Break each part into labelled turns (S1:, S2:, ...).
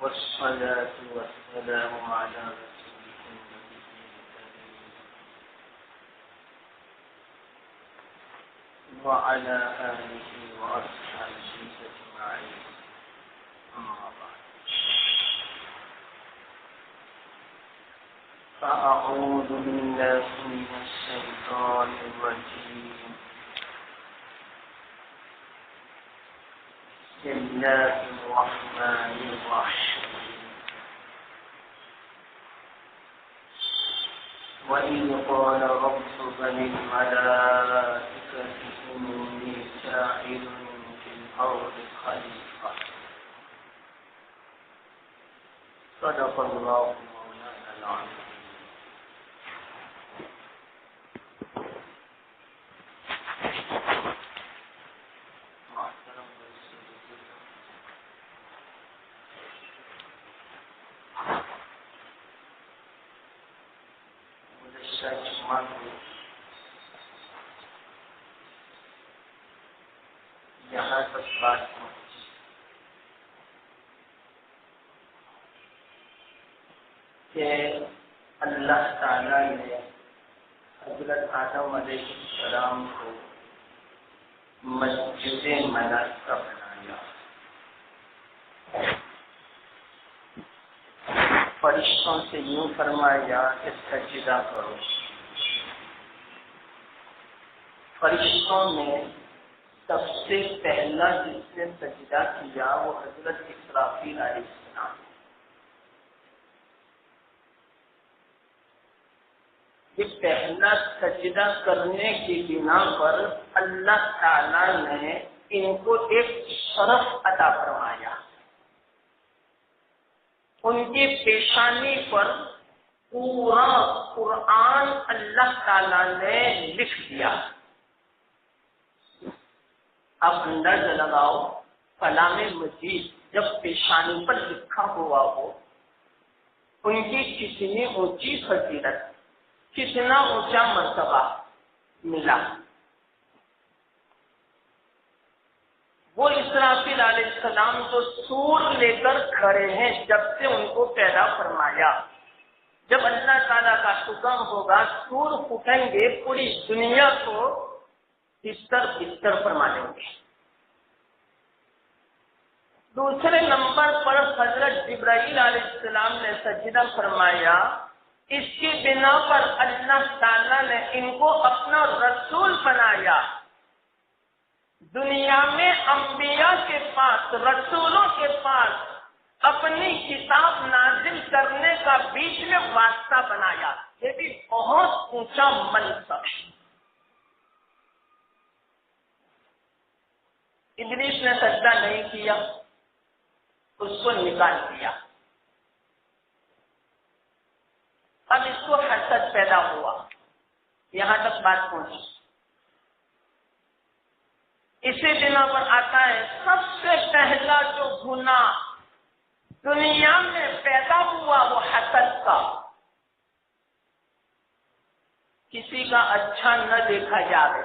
S1: والصلاة والسلام على رسولكم وعلى آله وأصحابه أجمعين. أما بعد، فأعوذ بالله من الشيطان الرجيم. بسم الله الرحمن الرحيم. وإذ قال ربك للملائكة إني جاعل في الأرض خليفة. صدق الله مولانا العظيم. یہاں تک بات پہنچی کہ اللہ تعالی نے حضرت آدم علیہ السلام کو مسجد ملائکہ بنایا. فرشتوں سے یوں فرمایا کہ سجدہ کرو. فرشتوں نے سب سے پہلا جس نے سجدہ کیا وہ حضرت اسرافیل علیہ السلام. یہ پہلا سجدہ کرنے کی بنا پر اللہ تعالی نے ان کو ایک شرف عطا فرمایا. ان کی پیشانی پر پورا قرآن اللہ تعالی نے لکھ دیا. آپ اندازہ لگاؤ کلام مجید جب پیشانی پر لکھا ہوا ہو ان کی کتنی اونچی فضیلت، کتنا اونچا مرتبہ ملا. وہ اسرافیل علیہ السلام تو سور لے کر کھڑے ہیں جب سے ان کو پیدا فرمایا. جب اللہ تعالیٰ کا حکم ہوگا سور پھوٹیں گے، پوری دنیا کو بستر فرما دیں گے. دوسرے نمبر پر حضرت جبرائیل علیہ السلام نے سجدہ فرمایا. اس کی بنا پر اللہ تعالیٰ نے ان کو اپنا رسول بنایا. دنیا میں انبیاء کے پاس، رسولوں کے پاس اپنی کتاب نازل کرنے کا بیچ میں واسطہ بنایا. یہ بھی بہت اونچا منصب ہے. ابلیس نے سجدہ نہیں کیا، اس کو نکال دیا. اب اس کو حسد پیدا ہوا. یہاں تک بات پہنچی. اسی بنا پر آتا ہے سب سے پہلا جو گناہ دنیا میں پیدا ہوا وہ حسد کا. کسی کا اچھا نہ دیکھا جائے،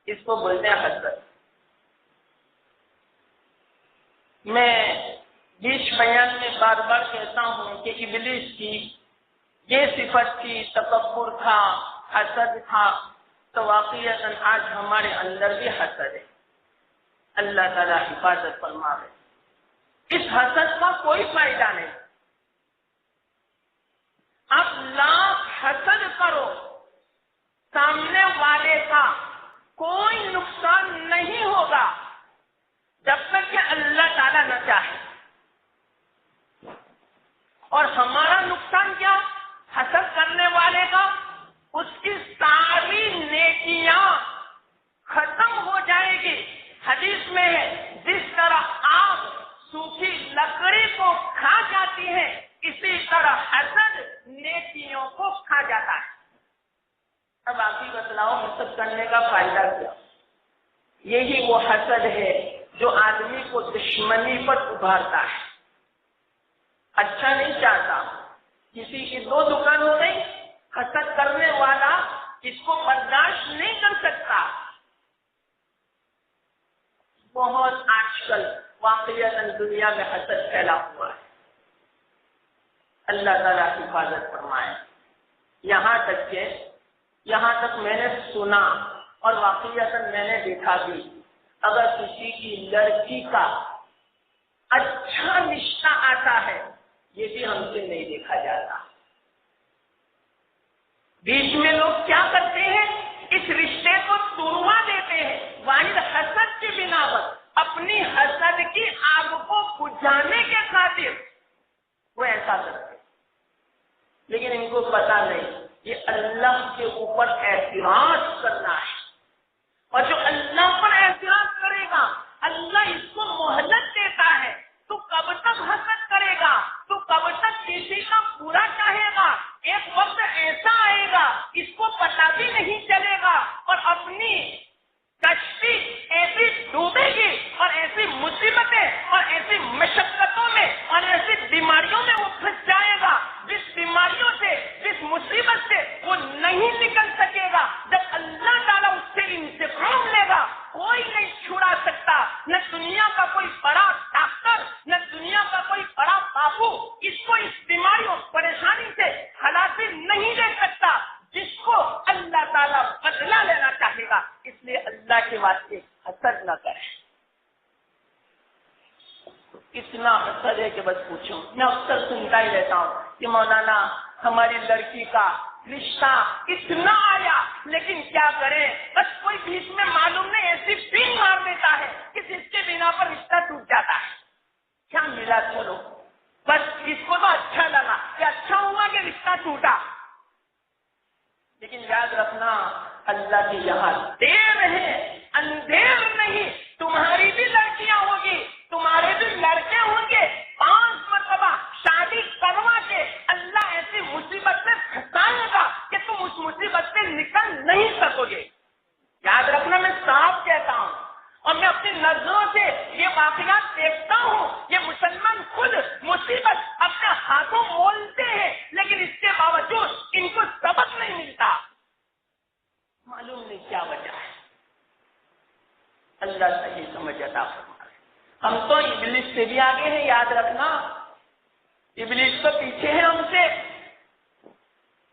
S1: اس کو بولتے ہیں حسد. میں بیچ بیان میں بار بار کہتا ہوں کہ ابلیس کی یہ صفت تھی، تکبر تھا، حسد تھا. تو واقعیتاً آج ہمارے اندر بھی حسد ہے. اللہ تعالیٰ حفاظت فرمائے. اس حسد کا کوئی فائدہ نہیں. آپ لاکھ حسد کرو، سامنے والے کا کوئی نقصان نہیں ہوگا جب تک کہ اللہ تعالیٰ نہ چاہے. اور ہمارا نقصان کیا؟ حسد کرنے والے کا اس کی ساری نیکیاں ختم ہو جائے گی. حدیث میں ہے جس طرح آگ سوکھی لکڑی کو کھا جاتی ہے اسی طرح حسد نیکیوں کو کھا جاتا ہے. اب آپ ہی بتلاؤ حسد کرنے کا فائدہ کیا؟ یہی وہ حسد ہے جو آدمی کو دشمنی پر ابھارتا ہے. اچھا نہیں چاہتا. کسی کی دو دکان ہو گئی، حسد کرنے والا اس کو برداشت نہیں کر سکتا. بہت آج کل واقعیت دنیا میں حسد پھیلا ہوا ہے. اللہ تعالیٰ حفاظت فرمائے۔ یہاں تک میں نے سنا اور واقعتاً میں نے دیکھا بھی، اگر کسی کی لڑکی کا اچھا رشتہ آتا ہے یہ بھی ہم سے نہیں دیکھا جاتا۔ بیچ میں لوگ کیا کرتے ہیں، اس رشتے کو توڑوا دیتے ہیں، واحد حسد کی بنا پر، اپنی حسد کی آگ کو بجھانے کے خاطر وہ ایسا کرتے ہیں، لیکن ان کو پتا نہیں یہ اللہ کے اوپر اعتراض کرنا ہے، اور جو اللہ پر اعتراض کرے گا اللہ اس کو مہلت دیتا ہے۔ تو کب تک حسد کرے گا، تو کب تک کسی کا برا چاہے گا، ایک وقت ایسا آئے گا اس کو پتا بھی نہیں چلے گا اور اپنی کشتی ایسی ڈوبے گی اور ایسی مصیبتیں اور ایسی مشقتوں میں اور ایسی بیماریوں میں وہ پھنس جائے گا، جس بیماریوں سے جس مصیبت سے وہ نہیں نکل سکے گا۔ جب اللہ تعالیٰ اس سے انتقام لے گا کوئی نہیں چھڑا سکتا، نہ دنیا کا کوئی بڑا ڈاکٹر، نہ دنیا کا کوئی بڑا بابو اس کو اس بیماری اور پریشانی سے خلاصی نہیں دے سکتا جس کو اللہ تعالیٰ بدلہ لینا چاہے گا۔ اس لیے اللہ کے واسطے حسد نہ کریں۔ اتنا حسد ہے کہ بس پوچھو، میں اکثر سنتا ہی رہتا ہوں کہ مولانا ہماری لڑکی کا رشتہ اتنا آیا لیکن کیا کریں، بس کوئی بیچ میں معلوم نہیں ایسی پین مار دیتا ہے کہ جس کے بنا پر رشتہ ٹوٹ جاتا ہے۔ کیا ملا، چلو بس اس کو تو اچھا لگا کہ اچھا ہوا کہ رشتہ ٹوٹا، لیکن یاد رکھنا اللہ کے یہاں دیر ہے اندھیر نہیں۔ تمہاری بھی لڑکیاں ہوگی، تمہارے بھی لڑکے ہوں گے، 5 مرتبہ شادی کروا کے اللہ ایسی مصیبت سے پھنسائے گا کہ تم اس مصیبت سے نکل نہیں سکو گے۔ یاد رکھنا، میں صاف کہتا ہوں اور میں اپنی نظروں سے یہ واقعات دیکھتا ہوں، یہ مسلمان خود مصیبت اپنے ہاتھوں مولتے ہیں لیکن اس کے باوجود ان کو سبق نہیں ملتا، معلوم نہیں کیا وجہ ہے۔ اللہ صحیح سمجھ عطا فرمائے۔ ہم تو ابلیس سے بھی آگے ہیں، یاد رکھنا، ابلیس تو پیچھے ہے ہم سے۔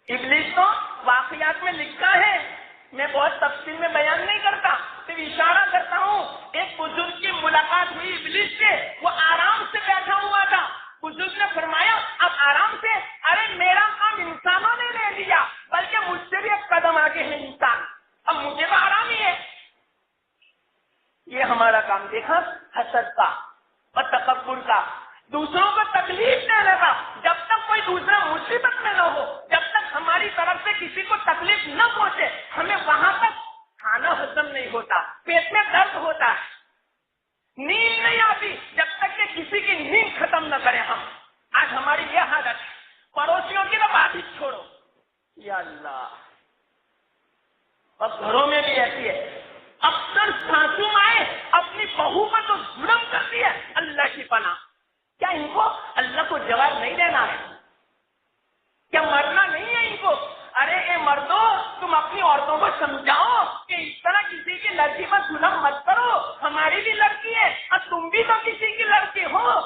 S1: ابلیس تو واقعات میں لکھا ہے، میں بہت تفصیل میں بیان نہیں کرتا، صرف اشارہ کرتا ہوں۔ ایک بزرگ کی ملاقات ہوئی ابلیس سے، وہ آرام سے بیٹھا ہوا تھا۔ بزرگ نے فرمایا اب آرام سے، ارے میرا کام انسانوں نے لے لیا بلکہ مجھ سے بھی ایک قدم آگے ہے انسان، اب مجھے تو آرام ہی ہے۔ یہ ہمارا کام دیکھا، حسد کا اور تکبر کا، دوسروں کو تکلیف دینے کا۔ جب تک کوئی دوسرا مصیبت میں نہ ہو، جب تک ہماری طرف سے کسی کو تکلیف نہ پہنچے، ہمیں وہاں تک کھانا ہضم نہیں ہوتا، پیٹ میں درد ہوتا ہے، نیند نہیں آتی جب تک کہ کسی کی نیند ختم نہ کریں ہم۔ آج ہماری یہ حالت ہے، پڑوسیوں کی تو بات ہی چھوڑو، یا اللہ، اب گھروں میں بھی ایسی ہے، اکثر ساسو مائیں اپنی بہو پر تو ظلم کرتی ہے، اللہ کی پناہ۔ کیا ان کو اللہ کو جواب نہیں دینا ہے؟ کیا مرنا نہیں ہے ان کو؟ ارے اے مردوں، تم اپنی عورتوں کو سمجھاؤ کہ اس طرح کسی کی لڑکی پر ظلم مت کرو، ہماری بھی لڑکی ہے اور تم بھی تو کسی کی لڑکی ہو۔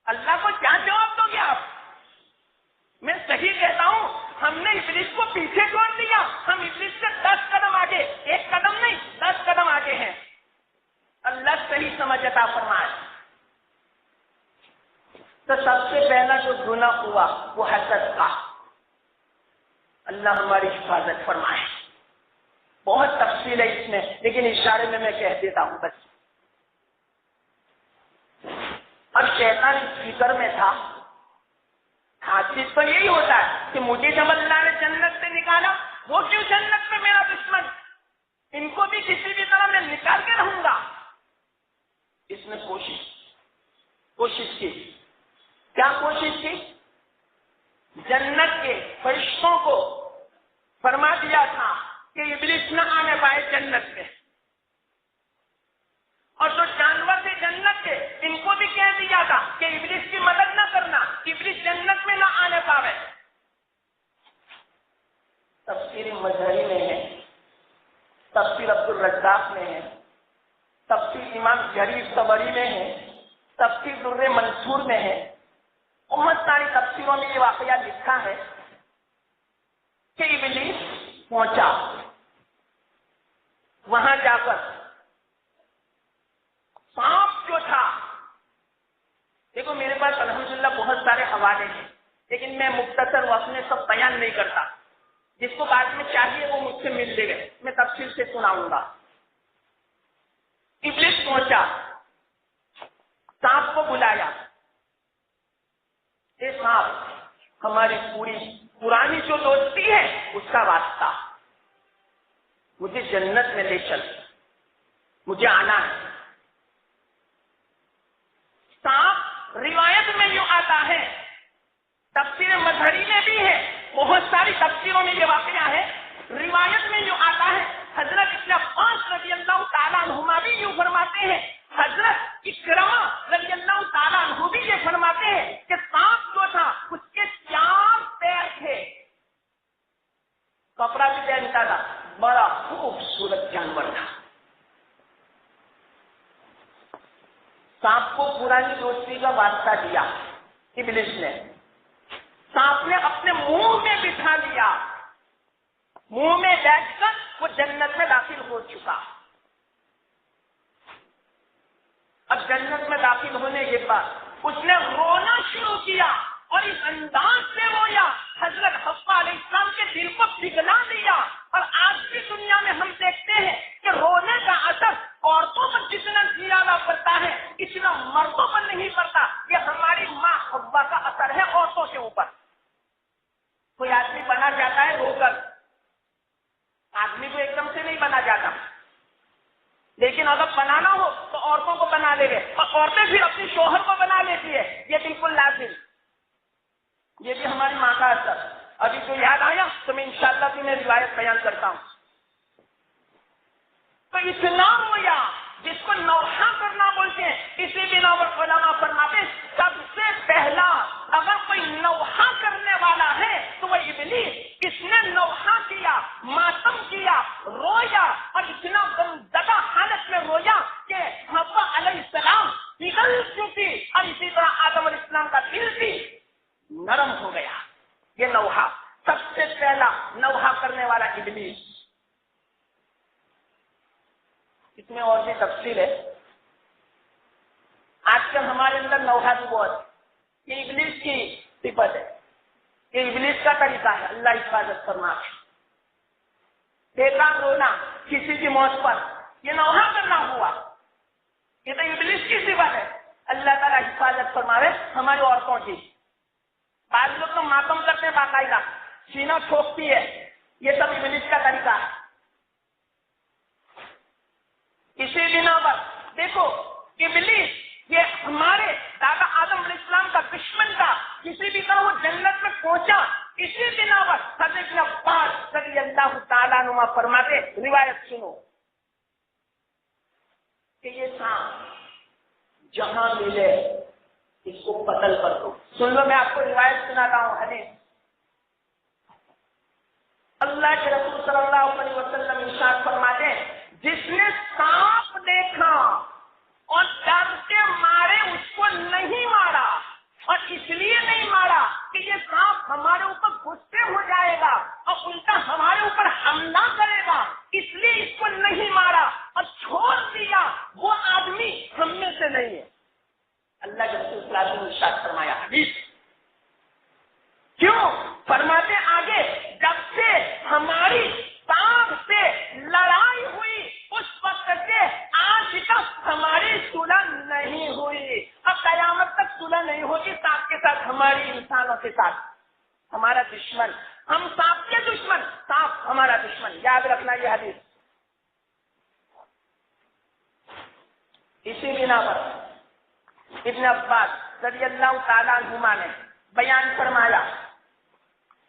S1: اللہ کو کیا جواب دو گے آپ؟ میں صحیح کہتا ہوں، ہم نے ابلیس کو پیچھے چھوڑ دیا، ہم ابلیس سے 10 قدم آگے، 1 قدم نہیں 10 قدم آگے ہیں۔ اللہ صحیح سمجھ عطا فرمائے۔ تو سب سے پہلا جو گناہ ہوا وہ حسد کا، اللہ ہماری حفاظت فرمائے۔ بہت تفصیل ہے اس میں لیکن اشارے میں کہہ دیتا ہوں بس۔ اب شیطان اس فکر میں تھا، حاصل تو یہی ہوتا ہے کہ مجھے جب اللہ نے جنت سے نکالا، وہ کیوں جنت میں میرا دشمن، ان کو بھی کسی بھی طرح میں نکال کے رہوں گا۔ اس نے کوشش کی، کیا کوشش کی؟ جنت کے فرشتوں کو فرما دیا تھا کہ ابلیس نہ آنے پائے جنت میں، اور جو جانور تھے جنت کے ان کو بھی کہہ دیا تھا کہ ابلیس کی مدد نہ کرنا، ابلیس جنت میں نہ آنے پاوے۔ تفسیر مظہری میں ہے، تفسیر عبدالرزاق میں ہے، تفسیر امام جریر طبری میں ہے، تفسیر در منصور میں ہے، بہت ساری تفسیروں میں یہ واقعہ لکھا ہے کہ ابلیس پہنچا، وہاں جا کر سانپ جو تھا، دیکھو میرے پاس الحمدللہ بہت سارے حوالے ہیں لیکن میں مختصر وقت میں سب بیان نہیں کرتا، جس کو بعد میں چاہیے وہ مجھ سے مل لے گئے، میں تفصیل سے سناؤں گا۔ ابلیس پہنچا، سانپ کو بلایا، اے سانپ، ہماری پوری پرانی جو دوستی ہے اس کا واسطہ، مجھے جنت میں لے چل، مجھے آنا ہے۔ سانپ روایت میں یوں آتا ہے، تفسیر مظہری میں بھی ہے، بہت ساری تفسیروں میں یہ واقعہ ہے، روایت میں یوں آتا ہے، حضرت ابن عباس رضی اللہ تعالیٰ عنہما بھی یوں فرماتے ہیں، حضرت اکرمہ رضی اللہ تعالیٰ عنہ بھی یہ فرماتے ہیں کہ سانپ جو تھا اس کے 4 پیر تھے، کپڑا بھی پہنتا تھا، بڑا خوبصورت جانور تھا۔ سانپ کو پرانی دوستی کا واسطہ دیا ابلیس نے، سانپ نے اپنے منہ میں بٹھا لیا، منہ میں بیٹھ کر وہ جنت میں داخل ہو چکا۔ اب جنت میں داخل ہونے کے بعد اس نے رونا شروع کیا اور اس انداز سے رویا حضرت حوا علیہ السلام کے دل کو پگھلا دیا۔ اور آج کی دنیا میں ہم دیکھتے ہیں کہ رونے کا اثر عورتوں پر جتنا زیادہ پڑتا ہے اتنا مردوں پر نہیں پڑتا، یہ ہماری ماں حوا کا اثر ہے عورتوں کے اوپر۔ کوئی آدمی بنا جاتا ہے رو کر، آدمی کو ایک دم سے نہیں بنا جاتا، لیکن اگر بنانا ہو تو عورتوں کو بنا لے گے، اور عورتیں پھر اپنی شوہر کو بنا لیتی ہے، یہ بالکل لازم، یہ بھی ہماری ماں کا اثر۔ ابھی تو یاد آیا تو میں انشاءاللہ تمہیں روایت بیان کرتا ہوں۔ تو اتنا رویا جس کو نوحہ کرنا بولتے ہیں، اسی بنا پر علماء فرماتے ہیں سب سے پہلا اگر کوئی نوحہ کرنے والا ہے تو وہ ابلیس، اس نے نوحہ کیا، ماتم کیا، رویا، اور اتنا غمزدہ حالت میں رویا کہ حوا علیہ السلام پگھل چکی، اور اسی طرح آدم علیہ السلام کا دل بھی نرم ہو گیا۔ یہ نوحہ، سب سے پہلا نوحہ کرنے والا ابلیس۔ اس میں اور بھی تفصیل ہے، آج کل ہمارے اندر نوحہ بھی بہت، یہ ابلیس کی صفت ہے، یہ ابلیس کا طریقہ ہے، اللہ حفاظت فرمائے۔ بیکار رونا کسی کی موت پر، یہ نوحہ کرنا ہوا، یہ تو ابلیس کی صفت ہے، اللہ تعالیٰ حفاظت فرمائے ہماری عورتوں کی۔ بعض لوگ تو ماتم کرتے ہیں باقاعدہ، سینہ ٹھوکتی ہے، یہ سب ابلیس کا طریقہ ہے۔ اسی بنا پر دیکھو ابلیس یہ ہمارے دادا آدم علیہ السلام کا دشمن تھا، کسی بھی طرح وہ جنت میں پہنچا، اسی بنا پر حضرت ابن عباس رضی اللہ تعالیٰ عنہ فرماتے، روایت سنو کہ یہ سانپ جہاں ملے اس کو قتل کر دو۔ سن لو، میں آپ کو روایت سناتا ہوں، حدیث، اللہ کے رسول صلی اللہ علیہ وسلم ارشاد فرماتے ہیں، جس نے سانپ دیکھا اور ڈر کے مارے اس کو نہیں مارا، اور اس لیے نہیں مارا کہ یہ سانپ ہمارے اوپر غصے ہو جائے گا اور الٹا ہمارے اوپر حملہ کرے گا، اس لیے اس کو نہیں مارا اور چھوڑ دیا، وہ آدمی ہم میں سے نہیں ہے۔ اللہ کے رسول صلی اللہ علیہ وسلم نے ارشاد فرمایا، حدیث کیوں فرماتے آگے، جب سے ہماری سانپ سے لڑائی ہوئی اس وقت سے آج تک ہماری صلح نہیں ہوئی، اب قیامت تک صلح نہیں ہوگی سانپ کے ساتھ، ہماری انسانوں کے ساتھ۔ ہمارا دشمن، ہم سانپ کے دشمن، سانپ ہمارا دشمن، یاد رکھنا یہ حدیث۔ اسی بنا پر ابن عباس رضی اللہ تعالیٰ عنہما نے بیان فرمایا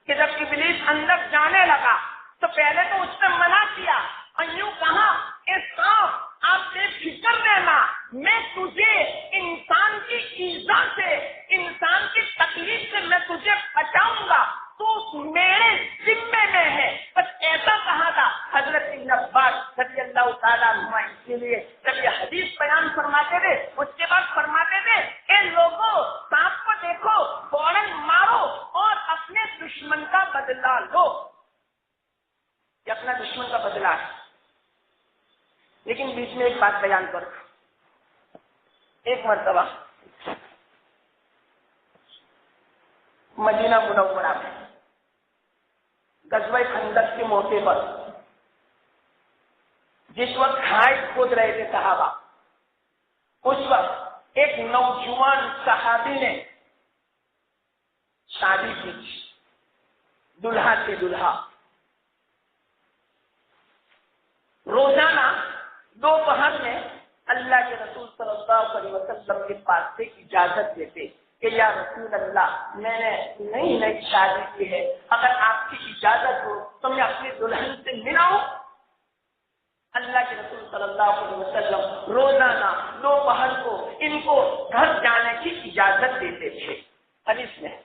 S1: کہ جب ابلیس اندر جانے لگا تو پہلے تو اس نے منع کیا اور یوں کہا، اے سانپ آپ بے فکر رہنا، میں تجھے انسان کی ایذا سے، انسان کی تکلیف سے میں تجھے بچاؤں گا، تو میرے ذمے میں ہے۔ بس ایسا کہا تھا حضرت ابن عباس رضی اللہ تعالیٰ عنہ۔ اسی لیے جب یہ حدیث بیان فرماتے تھے اس کے بعد فرماتے تھے، اے لوگوں سانپ کو دیکھو بدلہ لو، یہ اپنا دشمن کا بدلہ ہے۔ لیکن بیچ میں ایک بات بیان کرو، ایک مرتبہ مدینہ منورہ میں غزوہ خندق کے موقع پر جس وقت کھائی کھود رہے تھے صحابہ، اس وقت ایک نوجوان صحابی نے شادی کی، دلہا سے دلہا۔ روزانہ دوپہر میں اللہ کے رسول صلی اللہ علیہ وسلم کے پاس سے اجازت لیتے کہ یا رسول اللہ، میں نے نئی شادی کی ہے، اگر آپ کی اجازت ہو تو میں اپنی دلہن سے ملاؤں۔ اللہ کے رسول صلی اللہ علیہ وسلم روزانہ دوپہر کو ان کو گھر جانے کی اجازت دیتے تھے۔ حدیث میں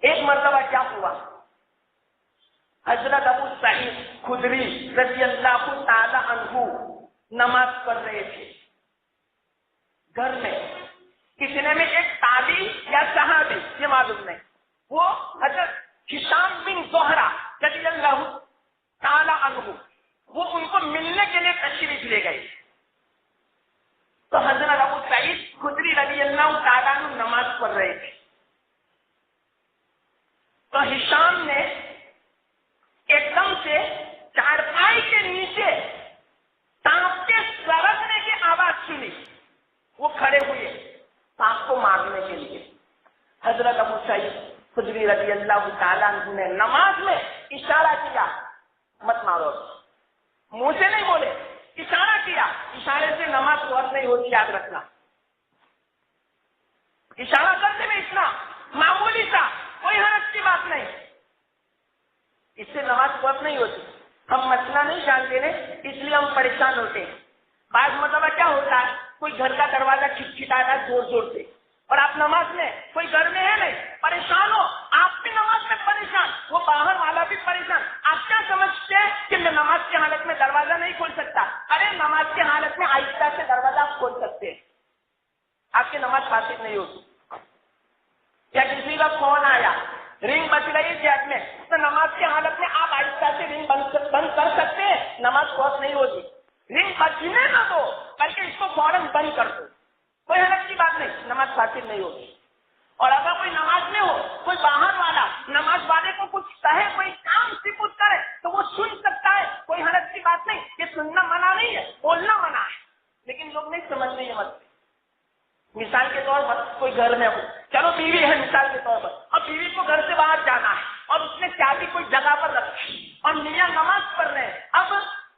S1: ایک مرتبہ کیا ہوا، حضرت ابو سعید خدری رضی اللہ تعالی عنہ نماز پڑھ رہے تھے گھر میں، کتنے میں ایک تابعی یا صحابی یہ معلوم نہیں، وہ حضرت ہشام بن زہرہ رضی اللہ تعالی عنہ، وہ ان کو ملنے کے لیے تشریف لے گئے۔ تو حضرت ابو سعید خدری رضی اللہ تعالیٰ عنہ نماز پڑھ رہے تھے، تو ہشام نے ایک دم سے چارپائی کے نیچے سانپ کے سرکنے کی آواز سنی، وہ کھڑے ہوئے سانپ کو مارنے کے لیے۔ حضرت ابو سعید خدری رضی اللہ تعالیٰ عنہ نے نماز میں اشارہ کیا، مت مارو، منہ سے نہیں بولے، اشارہ کیا۔ اشارے سے نماز غلط نہیں ہوتی، یاد رکھنا، اشارہ کرتے میں اتنا معمولی سا، کوئی حرج کی بات نہیں، اس سے نماز غلط نہیں ہوتی۔ ہم مسئلہ نہیں جانتے ہیں اس لیے ہم پریشان ہوتے ہیں۔ بعض مرتبہ کیا ہوتا ہے، کوئی گھر کا دروازہ کھٹکھٹاتا ہے زور زور سے، اور آپ نماز میں، کوئی گھر میں ہے نہیں، پریشان ہو، آپ بھی نماز میں پریشان، وہ باہر والا بھی پریشان۔ آپ کیا سمجھتے ہیں کہ میں نماز کی حالت میں دروازہ نہیں کھول سکتا؟ ارے نماز کی حالت میں آہستہ سے دروازہ آپ کھول سکتے ہیں، آپ کی نماز فاسد نہیں ہوتی۔ یا کسی کا فون آیا، رنگ بج رہی جیب میں، تو نماز کی حالت میں آپ آہستہ سے رنگ بند کر سکتے ہیں، نماز فوت نہیں ہوتی۔ رنگ بجنے نہ دو بلکہ اس کو فوراً بند کر دو، کوئی حرج کی بات نہیں، نماز فاسد نہیں ہوتی۔ اور اگر کوئی نماز میں ہو، کوئی باہر والا نماز والے کو کچھ کہے، کوئی کام سپرد کرے تو وہ سن سکتا ہے، کوئی حرج کی بات نہیں، یہ سننا منع نہیں ہے، بولنا منع ہے، لیکن لوگ نہیں سمجھتے یہ مسئلے۔ مثال کے طور پر کوئی گھر میں ہو، چلو بیوی ہے مثال کے طور پر، اب بیوی کو گھر سے باہر جانا ہے اور اس نے چابی کوئی جگہ پر رکھی اور میاں نماز پڑھ رہے ہیں، اب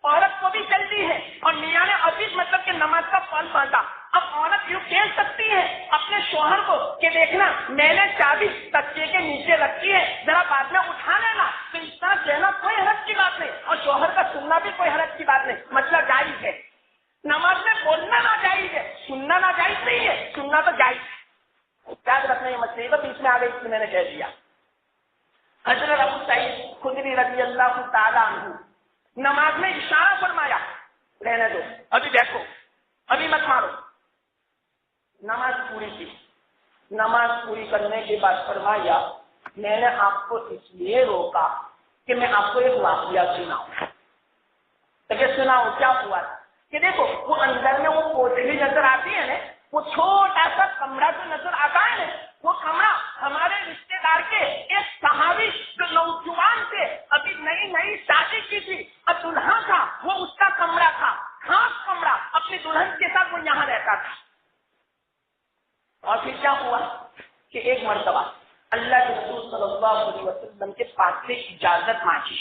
S1: عورت کو بھی جلدی ہے اور میاں نے ابھی مطلب کہ نماز کا فل پڑھا، اب عورت یوں کہہ سکتی ہے اپنے شوہر کو کہ دیکھنا میں نے چابی تکیے کے نیچے رکھی ہے، ذرا بعد میں اٹھا لینا، تو اس طرح کہنا کوئی حرج کی بات نہیں، اور شوہر کا سننا بھی کوئی حرج کی بات نہیں، مسئلہ جائز ہے۔ نماز میں بولنا ناجائز ہے، سننا ناجائز نہیں ہے، سننا تو جائز ہے، یاد رکھنا یہ مسئلے تو بیچ میں آ گئی اس میں نے کہہ دیا۔ حضرت ابو سعید خدری رضی اللہ تعالیٰ عنہ نماز میں اشارہ فرمایا، رہنے دو، ابھی دیکھو، ابھی مت مارو۔ نماز پوری کی، نماز پوری کرنے کے بعد فرمایا میں نے آپ کو اس لیے روکا کہ میں آپ کو ایک واقعہ سناؤں۔ تو یہ سناؤ کیا ہوا تھا کہ دیکھو وہ اندر میں وہ کوٹلی نظر آتی ہے نا، وہ چھوٹا سا کمرہ جو نظر آتا ہے نا، وہ کمرہ ہمارے رشتے دار کے ایک صحابی جو نوجوان تھے، ابھی نئی شادی کی تھی، اب دلہا تھا، وہ اس کا کمرہ تھا، خاص کمرہ، اپنی دلہن کے ساتھ وہ یہاں رہتا تھا۔ اور پھر کیا ہوا کہ ایک مرتبہ اللہ کے رسول صلی اللہ علیہ وسلم کے پاس سے اجازت مانگی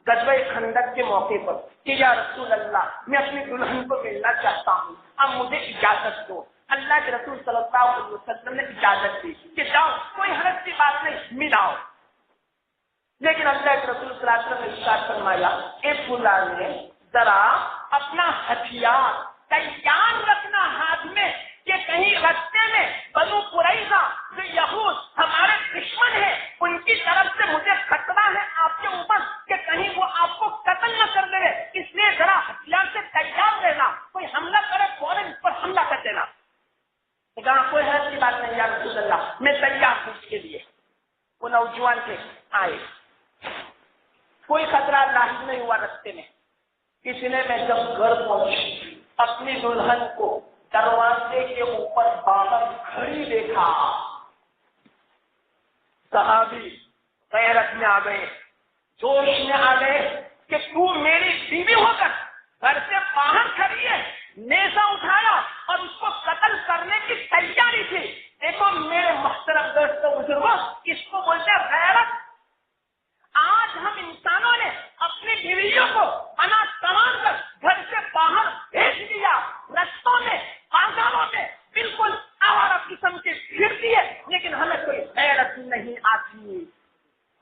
S1: غزوہ خندق کے موقع پر کہ یا رسول اللہ میں اپنی دلہن کو ملنا چاہتا ہوں، اب مجھے اجازت دو۔ اللہ کے رسول صلی اللہ علیہ وسلم نے اجازت دی کہ جاؤ، کوئی حرج کی بات نہیں، ملاؤ۔ لیکن اللہ کے رسول صلی اللہ علیہ وسلم نے ارشاد فرمایا اے فلان نے ذرا اپنا ہتھیار تیار رکھنا ہاتھ میں کہ کہیں راستے میں بنو قریظہ جو یہود ہمارے دشمن ہیں ان کی طرف سے مجھے خطرہ ہے آپ کے اوپر کہ کہیں وہ آپ کو قتل نہ کر دے، اس لیے ذرا ہتھیار سے تیار رہنا، کوئی حملہ کرے فوراً اس پر حملہ کر دینا۔ کہاں کوئی حرج کی بات نہیں یا رسول اللہ، میں تیار ہوں اس کے لیے۔ وہ نوجوان تھے، آئے، کوئی خطرہ لاحق نہیں ہوا رستے میں۔ کسی نے میں جب گھر پہنچی اپنی دلہن کو دروازے کے اوپر باہر کھڑی دیکھا، صحابی غیرت میں آ گئے، جوش میں آ گئے کہ تو میری بیوی ہو کر گھر سے باہر کھڑی ہے، نیزہ اٹھایا اور اس کو قتل کرنے کی تیاری تھی۔ دیکھو میرے محترم دوستوں بزرگوں، اس کو بولتے ہیں غیرت۔ آج ہم انسانوں نے اپنی بیویوں کو پناہ سنبھال کر گھر سے باہر بھیج دیا، رستوں میں بازاروں میں بالکل آوارہ قسم کے پھرتی ہے، لیکن ہمیں کوئی غیرت نہیں آتی۔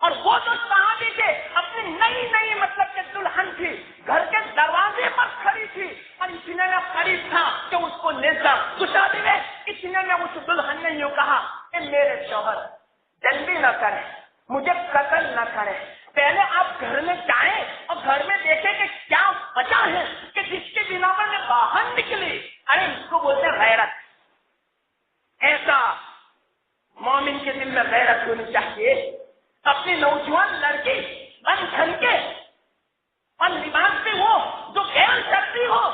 S1: اور وہ جو صحابی تھے اپنی نئی نئی مطلب کہ دلہن تھی، گھر کے دروازے پر کھڑی تھی، اور اتنے میں قریب تھا کہ اس کو نیزہ گھسا دے۔ اتنے میں اس دلہن نے یوں کہا کہ میرے شوہر جلدی نہ کریں، مجھے قتل نہ کریں، پہلے آپ گھر میں جائیں اور گھر میں دیکھیں کہ کیا وجہ ہے کہ جس کے بنا پر میں باہر نکلی۔ ارے اس کو بولتے ہیں غیرت۔ ایسا مومن کے دل میں غیرت ہونی چاہیے۔ اپنی نوجوان لڑکی بن ٹھن کے اور لباس بھی ہو جو غیر شرعی ہو،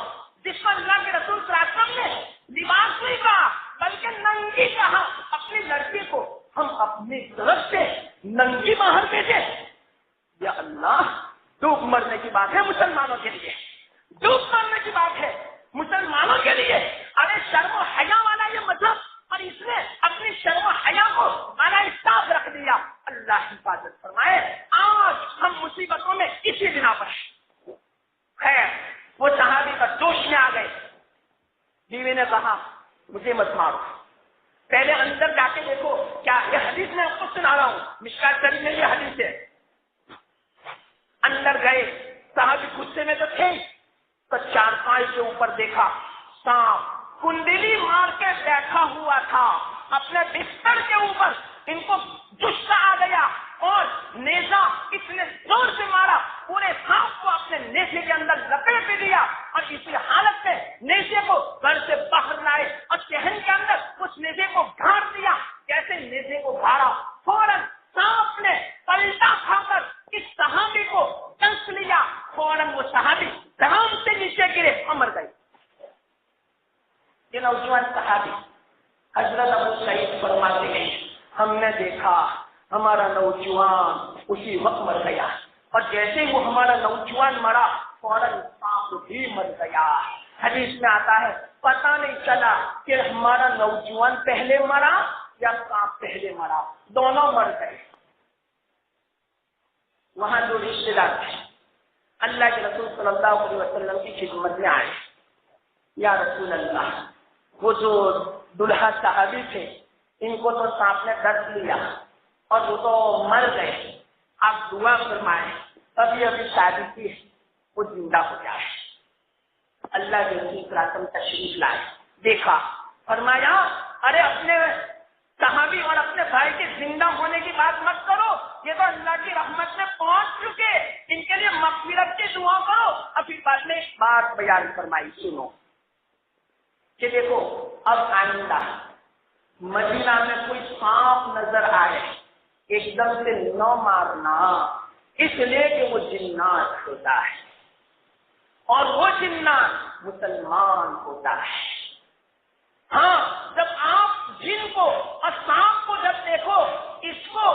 S1: جس کو اللہ کے رسول صلی اللہ علیہ وسلم نے لباس نہیں کہا بلکہ ننگی کہا، اپنی لڑکی کو ہم اپنی طرف سے ننگی باہر بھیجے۔ یا اللہ، ڈوب مرنے کی بات ہے مسلمانوں کے لیے، ڈوب مرنے کی بات ہے مسلمانوں کے لیے۔ ارے شرم و حیا والا یہ مذہب، اور اس نے اپنی شرم و حیا کو مانا صاف رکھ دیا۔ اللہ حفاظت فرمائے، آج ہم مصیبتوں میں اسی بنا پر۔ خیر، وہ صحابی کا جوش میں آ گئے، بیوی نے کہا مجھے مت مارو، پہلے اندر جا کے دیکھو کیا۔ یہ حدیث میں آپ کو سنا رہا ہوں، مشکات شریف میں یہ حدیث ہے۔ اندر گئے، صحابی غصے میں تو تھے، تو چارپائی کے اوپر دیکھا سانپ کنڈلی مار کے بیٹھا ہوا تھا اپنے بستر کے اوپر۔ ان کو غصہ آ گیا اور نیزہ اتنے زور سے مارا، پورے سانپ کو اپنے نیزے کے اندر لپیٹ دیا، اور اسی حالت میں نیزے کو گھر سے باہر لائے اور صحن کے اندر اس نیزے کو گھاڑ دیا۔ جیسے نیزے کو گھاڑا، فوراً سانپ نے پلٹا کھا کر اس صحابی کو ڈس لیا، فوراً وہ صحابی دھام سے نیچے گرے اور مر گئے۔ یہ نوجوان صحابی حضرت ابو سعید فرماتے ہیں ہم نے دیکھا ہمارا نوجوان اسی وقت مر گیا، اور جیسے وہ ہمارا نوجوان مرا فوراً سانپ بھی مر گیا۔ حدیث میں آتا ہے پتہ نہیں چلا کہ ہمارا نوجوان پہلے مرا یا سانپ پہلے مرا، دونوں مر گئے۔ وہاں جو رشتے دار تھے اللہ کے رسول صلی اللہ علیہ وسلم کی خدمت میں آئے، یا رسول اللہ، وہ جو دلہا صحابی تھے ان کو تو سانپ نے ڈس لیا اور وہ تو مر گئے، آپ دعا فرمائیں ابھی ابھی شادی کی وہ زندہ ہو جائے۔ اللہ کے رسول صلی اللہ علیہ وسلم تشریف لائے، دیکھا، فرمایا ارے اپنے صحابی اور اپنے بھائی کے زندہ ہونے کی بات مت کرو، یہ تو اللہ کی رحمت میں پہنچ چکے، ان کے لیے مغفرت کی دعا کرو۔ ابھی بعد میں ایک بات بیان فرمائی، سنو کہ دیکھو اب آئندہ مدینہ میں کوئی سانپ نظر آئے ایک دم سے نہ مارنا، اس لیے کہ وہ جنات ہوتا ہے اور وہ جنات مسلمان ہوتا ہے۔ ہاں، جب آپ جن کو اور سانپ کو جب دیکھو، اس کو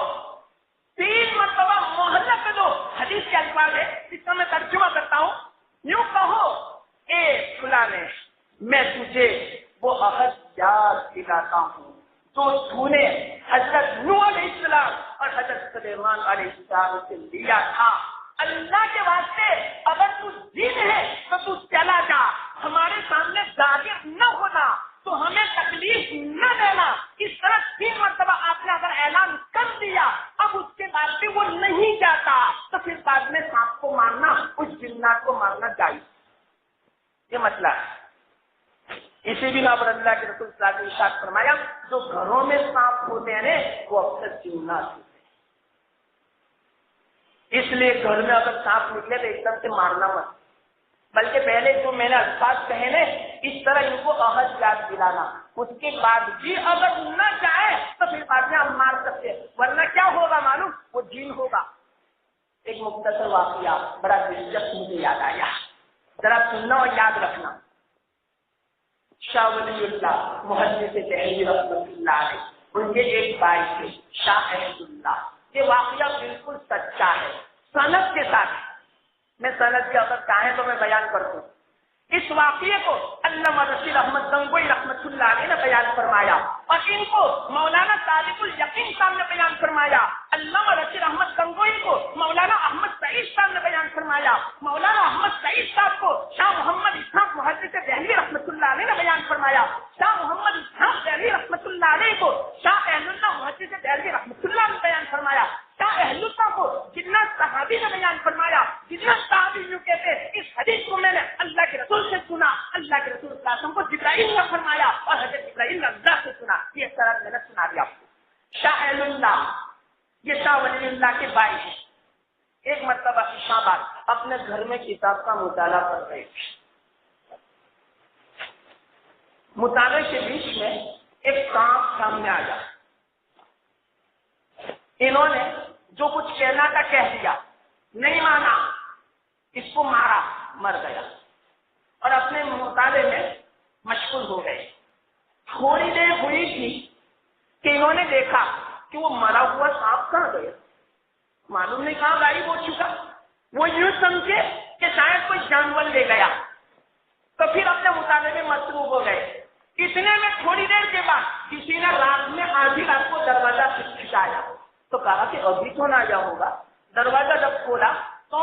S1: 3 مرتبہ مہلت دو، حدیث کے الفاظ ہے، اس کا میں ترجمہ کرتا ہوں، یوں کہو اے فلانے میں تجھے وہ عہد یاد دلاتا ہوں جو تو نے حضرت نوح علیہ السلام اور حضرت سلیمان علیہ السلام سے لیا تھا۔ اللہ کے واسطے اگر تو جن ہے تو تو چلا جا، ہمارے سامنے ظاہر نہ ہونا، تو ہمیں تکلیف نہ دینا۔ اس طرح 3 مرتبہ آپ نے اگر اعلان کر دیا، اب اس کے بعد بھی وہ نہیں جاتا تو پھر بعد میں سانپ کو مارنا، اس جنات کو مارنا جائز۔ یہ مسئلہ ہے۔ اسی بنا پر اللہ کے رسول صلی اللہ علیہ وسلم نے ارشاد فرمایا جو گھروں میں سانپ ہوتے ہیں وہ اکثر جنات ہوتے ہیں، اس لیے گھر میں اگر سانپ نکلے تو ایک دم سے مارنا مت، بلکہ پہلے جو میں نے الفاظ کہے نا اس طرح ان کو عہد یاد کھلانا. اس کے بعد بھی اگر نہ چاہے تو پھر بعد میں ہم مار سکتے ہیں، ورنہ کیا ہوگا معلوم؟ وہ جین ہوگا. ایک مختصر واقعہ بڑا دلچسپ مجھے یاد آیا، ذرا سننا اور یاد رکھنا. شاہ ولی اللہ محدث دہلوی رحمۃ اللہ علیہ، ان کے ایک بھائی تھے شاہ احمد اللہ. یہ واقعہ بالکل سچا ہے سند کے ساتھ. میں سند کے اگر چاہیں تو میں بیان کر دوں. اس واقعے کو علامہ رشید احمد گنگوئی رحمۃ اللہ علیہ نے بیان فرمایا اور ان کو مولانا طالب الیقین صاحب نے بیان فرمایا. علامہ رشید احمد گنگوئی کو مولانا احمد سعید صاحب نے بیان فرمایا. مولانا احمد سعید صاحب کو شاہ محمد اسحاق محدث دہلوی رحمۃ اللہ علیہ نے بیان فرمایا. شاہ محمد اسحاق دہلوی رحمۃ اللہ علیہ کو شاہ اہل اللہ محدث دہلوی رحمۃ اللہ نے بیان فرمایا. شاہ اہل اللہ کو جتنا صحابی نے بیان فرمایا، جتنا صحابی یوں کہتے اس حدیث کو میں نے اللہ کے رسول سے سنا، اللہ کے رسول صلی اللہ علیہ وسلم کو جبرائیل نے فرمایا اور حضرت جبرائیل نے اللہ سے سنا. یہ سند میں نے سنا دیا آپ کو. شاہ اہل اللہ یہ شاہ ولی اللہ کے بھائی ہیں. ایک مرتبہ اسلام آباد اپنے گھر میں کتاب کا مطالعہ کر رہے تھے. مطالعے کے بیچ میں ایک سانپ سامنے آیا. انہوں نے جو کچھ کہنا تھا کہہ دیا، نہیں مانا، اس کو مارا، مر گیا اور اپنے مطالعے میں مشغول ہو گئے. تھوڑی دیر ہوئی تھی کہ انہوں نے دیکھا کہ وہ مرا ہوا سانپ کہاں گیا، معلوم نہیں کہاں غائب ہو چکا. وہ یوں سمجھے کہ شاید کوئی جانور لے گیا تو پھر اپنے مطالعے میں مصروف ہو گئے. اتنے میں تھوڑی دیر کے بعد کسی نے رات میں آدھی رات کو دروازہ کھٹکھٹایا تو کہا کہ ابھی تو نہ آیا ہوگا. دروازہ جب کھولا تو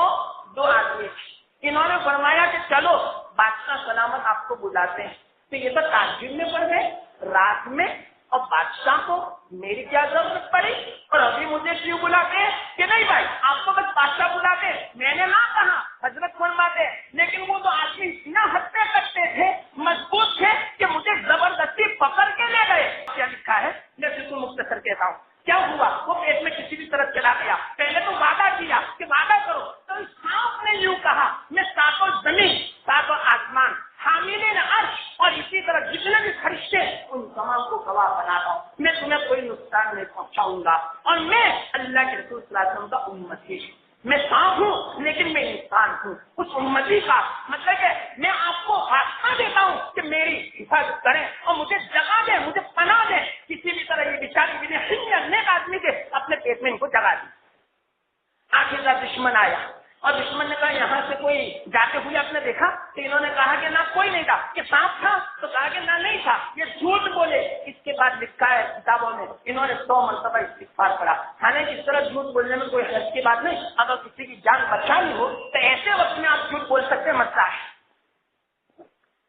S1: دو آدمی تھے. انہوں نے فرمایا کہ چلو بادشاہ سلامت آپ کو بلاتے ہیں. تو یہ تو تعجب میں پڑ گئے رات میں، اور بادشاہ کو میری کیا ضرورت پڑی اور ابھی مجھے کیوں بلاتے ہیں؟ کہ نہیں بھائی آپ کو بس بادشاہ بلاتے. میں نے نہ کہا، حضرت فرماتے لیکن وہ تو آدمی اتنا ہتھے کرتے تھے، مضبوط تھے کہ مجھے زبردستی پکڑ کے لے گئے. کیا لکھا ہے میں بالکل مختصر کہتا ہوں. کیا ہوا؟ وہ پیٹ میں کسی بھی طرح چلا گیا. پہلے تو وعدہ کیا کہ وعدہ کرو، تو اس سانپ نے یوں کہا میں ساتوں زمین ساتوں آسمان حاملین عرش اور اسی طرح جتنے بھی فرشتے ان تمام کو گواہ بناتا ہوں، میں تمہیں کوئی نقصان نہیں پہنچاؤں گا اور میں اللہ کے رسول صلی اللہ علیہ وسلم کا امتی ہوں. میں سانپ ہوں لیکن میں انسان ہوں اس امتی کا. مطلب کہ میں آپ کو وعدہ دیتا ہوں کہ میری حفاظت کریں اور مجھے جگہ دیں، مجھے پناہ دیں. کسی بھی طرح یہ بیچاری بھی نیک آدمی کے اپنے پیٹ میں ان کو جگہ دی. آخر کا دشمن آیا اور دشمن نے کہا یہاں سے کوئی جاتے ہوئے آپ نے دیکھا؟ تو انہوں نے کہا کہ نہ کوئی نہیں تھا. کہ سانپ تھا؟ تو کہا کہ نہ نہیں تھا، یہ جھوٹ بولے. اس کے بعد لکھا ہے کتابوں میں انہوں نے 100 مرتبہ استغفار پڑھا. حالانکہ اس طرح جھوٹ بولنے میں کوئی حرج کی بات نہیں. اگر کسی کی جان بچانی ہو تو ایسے وقت میں آپ جھوٹ بول سکتے، مسئلہ ہے.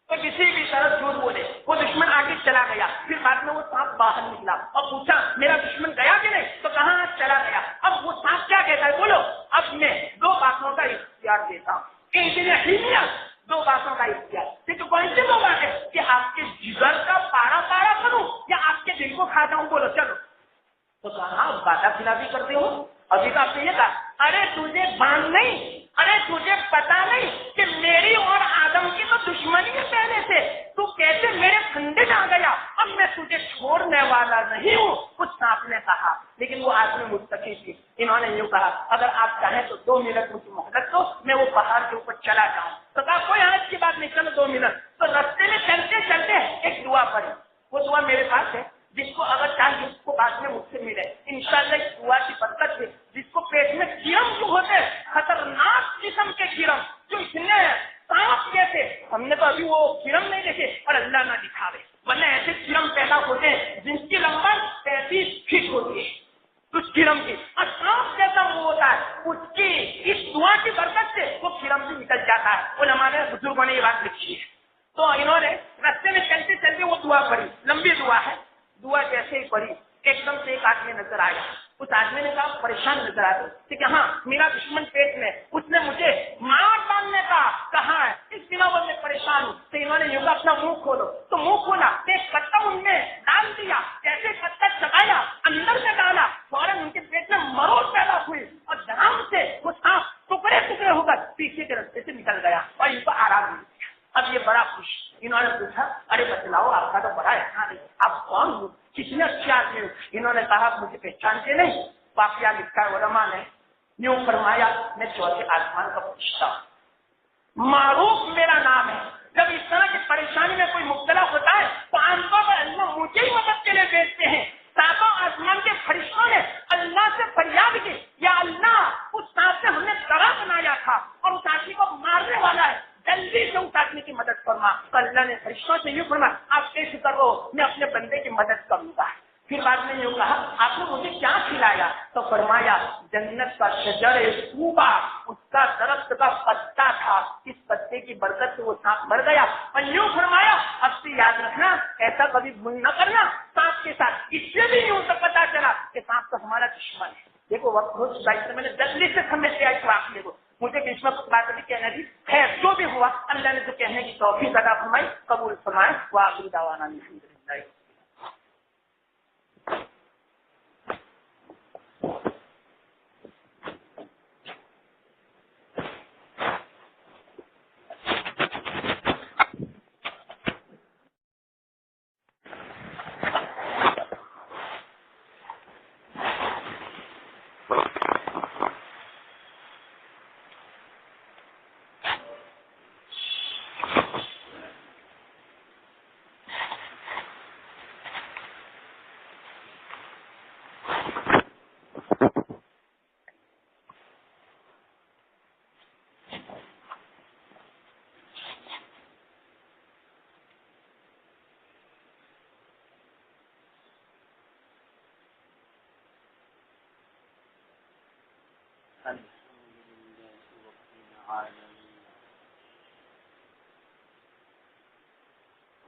S1: تو کسی بھی طرح جھوٹ بولے. وہ دشمن آگے چلا گیا. پھر بعد میں وہ سانپ باہر نکلا اور پوچھا میرا دشمن گیا کہ نہیں؟ تو کہاں چلا گیا. اب وہ سانپ کیا کہتا ہے بولو. اب میں 2 باتوں کا اختیار دیتا ہوں. دو باتوں کا اختیار. لیکن کون سی 2 باتیں؟ کہ آپ کے جگر کا پارا پارا کروں یا آپ کے دل کو کھا جاؤں. بولو چلو. تو کہا وعدہ خلافی کرتے ہو. ابھی تو آپ نے یہ کہا ارے تجھے بان نہیں، ارے تجھے پتا نہیں کہ میری اور آدم کی تو دشمنی ہے پہلے سے. تو کیسے میرے پھندے میں آ گیا؟ اب میں تجھے چھوڑنے والا نہیں ہوں. کچھ سانپ نے کہا لیکن وہ آدمی مستقل تھی. انہوں نے یوں کہا اگر آپ چاہیں تو 2 منٹ مجھے مہلت دو، میں وہ پہاڑ کے اوپر چلا جاؤں. تو کہا کوئی حرج کی بات نہیں، چلو 2 منٹ. تو رستے میں چلتے چلتے ایک دعا پڑی. وہ دعا میرے پاس ہے، جس کو اگر چاہے اس کو بعد میں مجھ سے ملے انشاءاللہ. اس دعا کی برکت سے جس کو پیٹ میں کیڑم جو ہوتے خطرناک قسم کے کیڑم جو اتنے سانپ جیسے، ہم نے تو ابھی وہ کیڑم نہیں دیکھے اور اللہ نہ دکھاوے، ورنہ ایسے کیڑم پیدا ہوتے ہیں جن کی لمبائی 35 فٹ ہوتی ہے اس کیڑم کی، اور سانپ جیسا وہ ہوتا ہے. اس کی اس دعا کی برکت سے وہ کیڑم سے نکل جاتا ہے. علماء نے بزرگوں نے یہ بات لکھی ہے. تو انہوں نے رستے میں چلتے چلتے وہ دعا پڑھی. لمبی دعا ہے. دعا جیسے ہی پڑھی ایک دم سے ایک آدمی نظر آیا. اس آدمی نے کہا پریشان نظر آتے کہ ہاں میرا دشمن پیٹ میں، اس نے مجھے مار ڈالنے کا کہا ہے، اس بنا وہ میں پریشان ہوں. تو انہوں نے یوں کہا اپنا منہ کھولو. تو منہ کھولا، ایک کٹا ان میں ڈال دیا. جیسے کٹا چبایا اندر سے ڈالا، فوراً ان کے پیٹ میں مروڑ پیدا ہوئی اور دھڑام سے وہ سانپ ٹکڑے ٹکڑے ہو کر پیچھے کے رستے سے نکل گیا اور ان کو آرام مل گیا. اب یہ بڑا خوش. انہوں نے پوچھا ارے بتلاؤ آپ کا کا تو بڑا احسان ہے، آپ کون ہو، کتنے اچھے آدمی ہو؟ انہوں نے کہا مجھے پہچانتے نہیں؟ واقعہ لکھا ہے علماء نے، یوں فرمایا میں چوتھے آسمان کا فرشتہ ہوں، معروف میرا نام ہے۔ جب اس طرح کی پریشانی میں کوئی مبتلا ہوتا ہے تو عام طور پر اللہ مجھے ہی مدد کے لیے بھیجتے ہیں۔ ساتوں آسمان کے فرشتوں نے اللہ سے فریاد کی، یا اللہ اس سانپ سے ہم نے طرح بنایا تھا اور اس آدمی کو مارنے والا ہے، جلدی سے اس آدمی کی مدد فرما۔ تو اللہ نے فرشتوں سے یوں فرمایا آپ بے فکر رہو، میں اپنے بندے کی مدد کروں گا۔ پھر بعد میں یوں کہا آپ نے مجھے کیا کھلایا؟ تو فرمایا جنت کا شجر طوبا، اس کا درخت کا پتا تھا، اس پتے کی برکت سے وہ سانپ مر گیا۔ اور یوں فرمایا اب سے یاد رکھنا ایسا کبھی بھول نہ کرنا سانپ کے ساتھ۔ اس سے بھی یوں تو پتا چلا کہ سانپ تو ہمارا دشمن ہے۔ دیکھو وقت ہو چکا ہے، میں نے جلدی سے سمجھ لیا اس واقعے کو، مجھے اس وقت بات بھی کہنا تھی۔ خیر جو بھی ہوا اللہ نے تو کہنے کی توفیق عطا فرمائی، قبول فرمائے۔ وآخر دعوانا الحمدللہ۔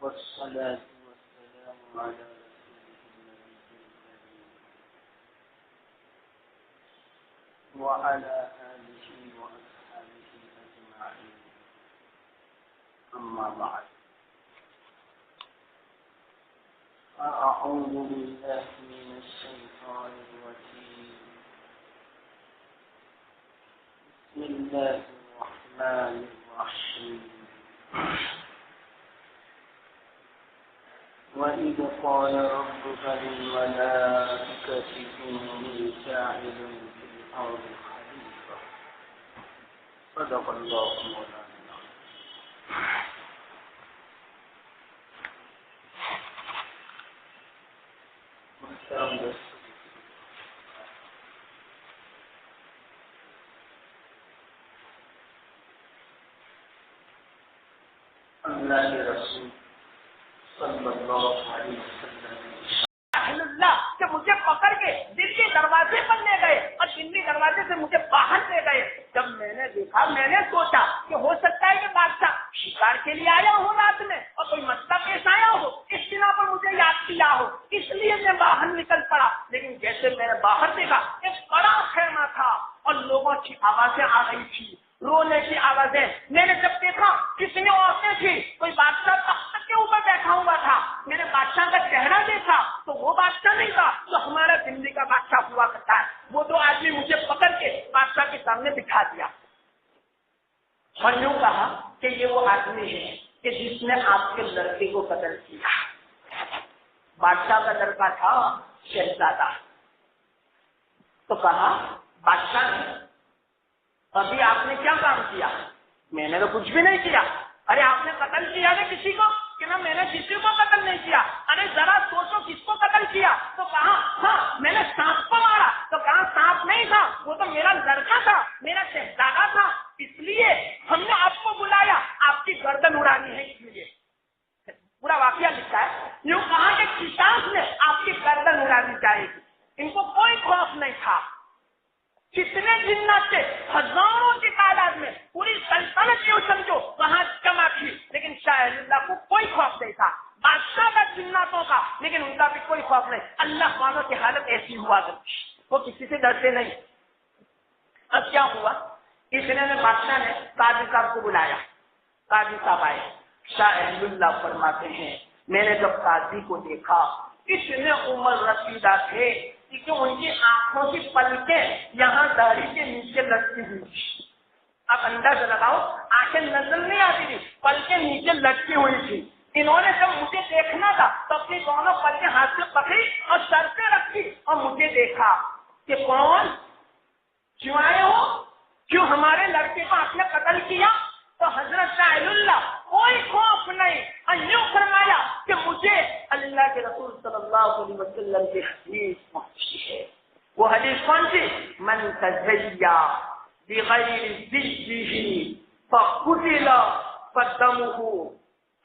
S2: والصلاة والسلام على وعلى آله وأصحابه أجمعين، أما بعد، أعوذ بالله من الشيطان الرجيم، بسم الله الرحمن الرحيم، وإذ قال ربك للملائكة إني جاعل في الأرض خليفة، صدق الله مولانا۔ محترم دوستو، اللہ کے رسول صلی اللہ علیہ وسلم
S1: اللہ کہ مجھے پکڑ کے دلی دروازے پر لے گئے اور دلی دروازے سے مجھے باہر لے گئے۔ جب میں نے دیکھا میں نے سوچا کہ ہو سکتا ہے کہ بادشاہ شکار کے لیے آیا ہو رات میں اور کوئی مسئلہ پیش آیا ہو، اس بنا پر مجھے یاد کیا ہو، اس لیے میں باہر نکل پڑا۔ لیکن جیسے میں نے باہر دیکھا ایک بڑا خیمہ تھا اور لوگوں کی آوازیں آ رہی تھی، رونے کی آوازیں۔ میں نے جب دیکھا کتنی عورتیں تھی، کوئی بادشاہ تخت کے اوپر بیٹھا ہوا تھا۔ میں نے بادشاہ کا چہرہ دیکھا تو وہ بادشاہ نہیں تھا جو ہمارا دلی کا بادشاہ ہوا کرتا ہے۔ وہ دو آدمی مجھے پکڑ کے بادشاہ کے سامنے بٹھا دیا اور یوں کہا کہ یہ وہ آدمی ہے کہ جس نے آپ کے لڑکے کو قتل کیا۔ بادشاہ کا لڑکا تھا شہزادہ۔ تو کہا بادشاہ نے ابھی آپ نے کیا کام کیا؟ میں نے تو کچھ بھی نہیں کیا۔ ارے آپ نے قتل کیا نا کسی کو؟ کہ نہ میں نے کسی کو قتل نہیں کیا۔ ارے ذرا سوچو کس کو قتل کیا؟ تو کہا ہاں میں نے سانپ کو مارا۔ تو کہا سانپ نہیں تھا، وہ تو میرا لڑکا تھا، میرا شہزادہ تھا، اس لیے ہم نے آپ کو بلایا، آپ کی گردن اڑانی ہے اس لیے۔ پورا واقعہ لکھا ہے، یوں کہا کہ کسان نے آپ کی گردن اڑانی چاہیے گی۔ ان کو کوئی خوف نہیں تھا۔ کتنے جنات تھے؟ ہزاروں کی تعداد میں، پوری سلطنت یوں سمجھو وہاں جمع تھی، لیکن شاہ اللہ کو کوئی خوف نہیں تھا۔ بادشاہ کا جناتوں کا، لیکن ان کا بھی کوئی خوف نہیں۔ اللہ والوں کی حالت ایسی ہوا کرتی، وہ کسی سے ڈرتے نہیں۔ اب کیا ہوا؟ اس نے بادشاہ نے قاضی صاحب کو بلایا۔ قاضی صاحب آئے۔ شاہ اللہ فرماتے ہیں میں نے جب قاضی کو دیکھا اتنے عمر رسیدہ تھے کہ ان کی آنکھوں کی پلکیں یہاں داڑھی کے نیچے لٹکی ہوئی تھی۔ اب اندازہ لگاؤ، آنکھیں نظر نہیں آتی تھی، پلکیں نیچے لٹکی ہوئی تھی۔ انہوں نے جب مجھے دیکھنا تھا تو اپنی دونوں پلیں ہاتھ سے پکڑی اور سر پہ رکھی اور مجھے دیکھا کہ کون، کیوں آئے ہو، کیوں ہمارے لڑکے کو آپ نے قتل کیا؟ تو حضرت اہل اللہ کوئی خوف نہیں، اور یوں فرمایا کہ مجھے اللہ کے رسول صلی اللہ علیہ وسلم کی حدیث پہنچی ہے۔ وہ حدیث کون سی؟ من تزیا بغیر ذکرہ فقتل فدمہ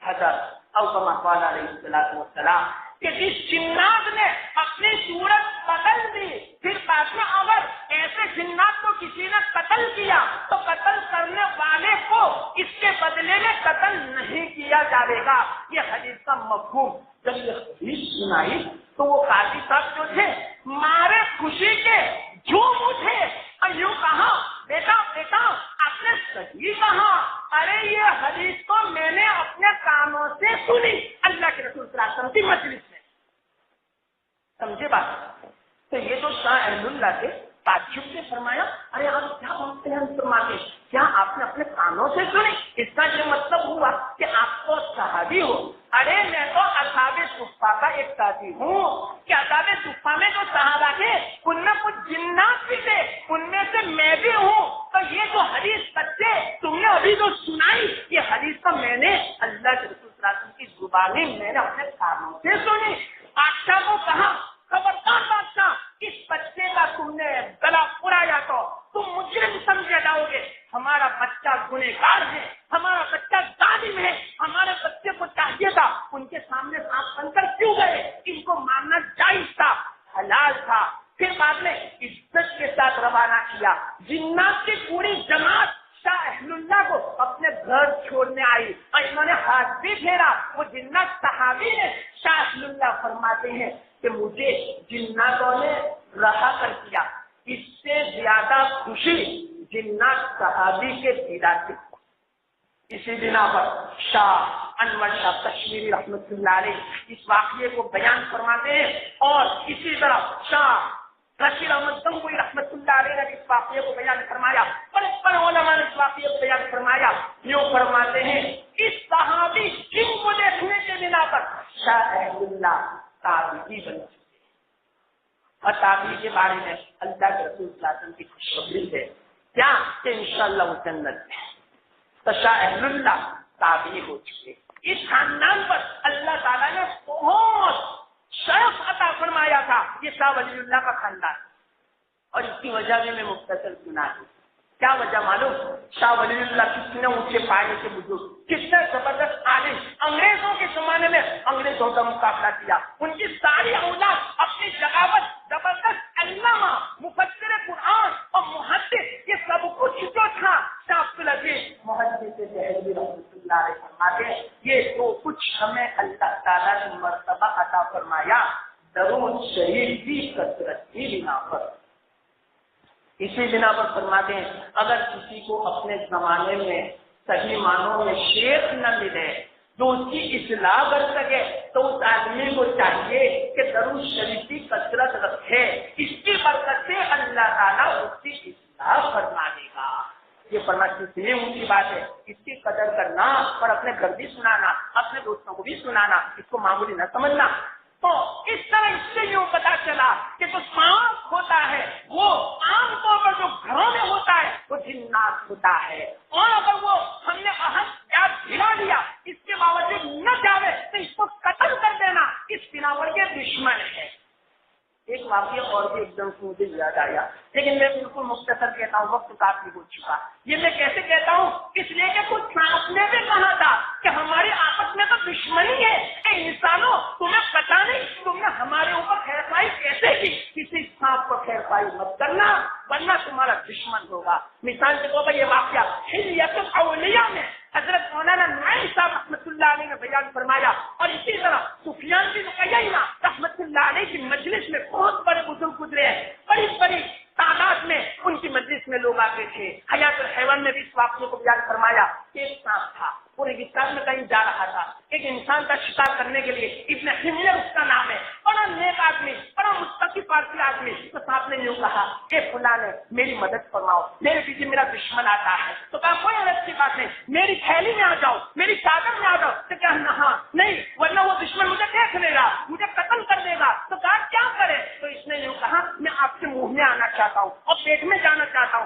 S1: حدر، او کما قال علیہ الصلوۃ والسلام، کہ جس جنات نے اپنی صورت بدل دی، پھر بعد میں اگر ایسے جنات کو کسی نے قتل کیا تو قتل کرنے والے کو اس کے بدلے میں قتل نہیں کیا جائے گا۔ یہ حدیث کا مفہوم جب یہ حدیث سنائی تو وہ قاضی صاحب جو تھے مارے خوشی کے جھوم اٹھے اور یوں کہا، بیٹا بیٹا آپ نے صحیح کہا، ارے یہ حدیث تو میں نے اپنے کانوں سے سنی اللہ کے رسول صلی اللہ علیہ وسلم کی مجلس میں۔ سمجھے بات؟ تو یہ تو شاہ اہل اللہ کے تعجب سے فرمایا، ارے آپ کیا بولتے ہیں فرماتے، کیا آپ نے اپنے کانوں سے سنی؟ اس کا یہ مطلب ہوا کہ آپ تو صحابی ہو۔ ارے میں تو اصحاب صفہ کا ایک ساتھی ہوں، کہ اصحاب صفہ میں جو صحابہ تھے ان میں کچھ جنات بھی تھے، ان میں سے میں بھی ہوں۔ تو یہ جو حدیث بچے تم نے ابھی جو سنائی، یہ حدیث تو میں نے اللہ کے رسول صلی اللہ علیہ وسلم کی زبانی میں نے اپنے کانوں سے سنی۔ بادشاہ کو کہا، خبردار بادشاہ، اس بچے کا تم نے گلا اڑایا تو تم مجرم سمجھے جاؤ گے۔ ہمارا بچہ گنہگار ہے، ہمارا بچہ ظالم ہے، ہمارے بچے کو چاہیے تھا ان کے سامنے سانپ بن کر کیوں گئے؟ ان کو مارنا جائز تھا، حلال تھا۔ پھر بعد میں عزت کے ساتھ روانہ کیا۔ جنات کی پوری جماعت شاہ اہل اللہ کو اپنے گھر چھوڑنے آئی اور انہوں نے ہاتھ بھی پھیرا۔ وہ جنات صحابی ہے۔ شاہ اہل اللہ فرماتے ہیں کہ مجھے جناتوں نے رہا کر کیا، اس سے زیادہ خوشی جنات صحابی کے دیدار سے۔ اسی بنا پر شاہ انور شاہ کشمیری رحمۃ اللہ علیہ اس واقعے کو بیان فرماتے ہیں، اور اسی طرح شاہ رشید احمد گنگوئی رحمۃ اللہ علیہ نے اس واقعے کو بیان فرمایا، بڑے بڑے علماء نے اس واقعے کو بیان فرمایا۔ یوں فرماتے ہیں، اس صحابی جن کو دیکھنے کے بنا پر شاہ اہل اللہ تابعی بن چکے، اور تابعی کے بارے میں اللہ کے رسول صلی اللہ علیہ وسلم کی خوشخبری ہے کیا کہ انشاءاللہ وہ جنت ہے۔ تو شاہ اہل اللہ تابعی ہو چکے۔ اس خاندان پر اللہ تعالیٰ نے بہت شرف عطا فرمایا تھا، یہ شاہ ولی اللہ کا خاندان، اور اس کی وجہ میں مختصر سنا دوں۔ کیا وجہ معلوم؟ شاہ ولی اللہ کتنے اونچے پائے کے بزرگ، کتنے زبردست عالم، انگریزوں کے زمانے میں انگریزوں کا مقابلہ کیا، ان کی ساری اولاد اپنی جگاوت، زبردست علامہ، مفسر قرآن اور محدث، یہ سب کچھ جو تھا شاہ عبدالعزیز محدث دہلوی رحمۃ اللہ علیہ فرماتے ہیں، یہ تو کچھ ہمیں اللہ تعالیٰ نے مرتبہ عطا فرمایا درود شریف کی کثرت کی بنا پر۔ اسی بنا پر فرماتے ہیں، اگر کسی کو اپنے زمانے میں صحیح معنوں میں شیخ نہ ملے جو اس کی اصلاح کر سکے تو اس آدمی کو چاہیے کہ درود شریف کی کثرت رکھے، اس کی برکت سے اللہ تعالیٰ اس کی اصلاح فرما دے گا۔ یہ فرماتے اتنی اونچی بات ہے، اس کی قدر کرنا اور اپنے گھر بھی سنانا، اپنے دوستوں کو بھی سنانا، اس کو معمولی نہ سمجھنا۔ تو اس طرح اس سے یوں پتا چلا کہ جو سانپ ہوتا ہے وہ عام طور پر جو گھروں میں ہوتا ہے وہ جنات ہوتا ہے، اور اگر وہ ہم نے اہم یاد دلا دیا اس کے باوجود نہ جاوے تو اس کو قتل کر دینا، اس بنا پر کے دشمن ہے۔ ایک واقعہ اور بھی ایک دم سے مجھے یاد آیا، لیکن میں بالکل مختصر کہتا ہوں، وقت کافی ہو چکا۔ یہ میں کیسے کہتا ہوں؟ اس لیے کہ کچھ سانپ نے بھی کہا تھا کہ ہماری آپس میں تو دشمنی ہے، اے انسانوں تمہیں پتا نہیں تم نے ہمارے اوپر خیر خواہی کیسے کی، کسی سانپ کو خیر خواہی مت کرنا ورنہ تمہارا دشمن ہوگا۔ مثال کے طور پر یہ واقعہ حلیۃ الاولیاء میں حضرت مولانا نعیم صاحب رحمۃ اللہ علیہ نے بیان فرمایا، اور اسی طرح سفیان بن عیینہ رحمۃ اللہ علیہ کی مجلس میں بہت بڑے بزرگ گزرے ہیں، بڑی بڑی تعداد میں ان کی مجلس میں لوگ آتے تھے۔ حیات الحیوان نے بھی اس واقعے کو بیان فرمایا کہ ایک سانپ تھا، پورے ریگستان میں کہیں جا رہا تھا، ایک انسان کا شکار کرنے کے لیے، ابن حمیر اس کا نام ہے، بڑا نیک آدمی، بڑا متقی پارسی آدمی، تو صاحب نے یوں کہا کہ فلاں نے میری مدد فرماؤ، میرے پیچھے میرا دشمن آتا ہے، تو کہا کوئی غلط کی بات نہیں، میری تھیلی میں آ جاؤ، میری چادر میں آ جاؤ، تو کہا ہاں نہیں، ورنہ وہ دشمن مجھے دیکھ لے گا، مجھے قتل کر دے گا، تو کہا کیا کرے؟ تو اس نے یوں کہا میں آپ کے منہ میں آنا چاہتا ہوں اور پیٹ میں جانا چاہتا ہوں،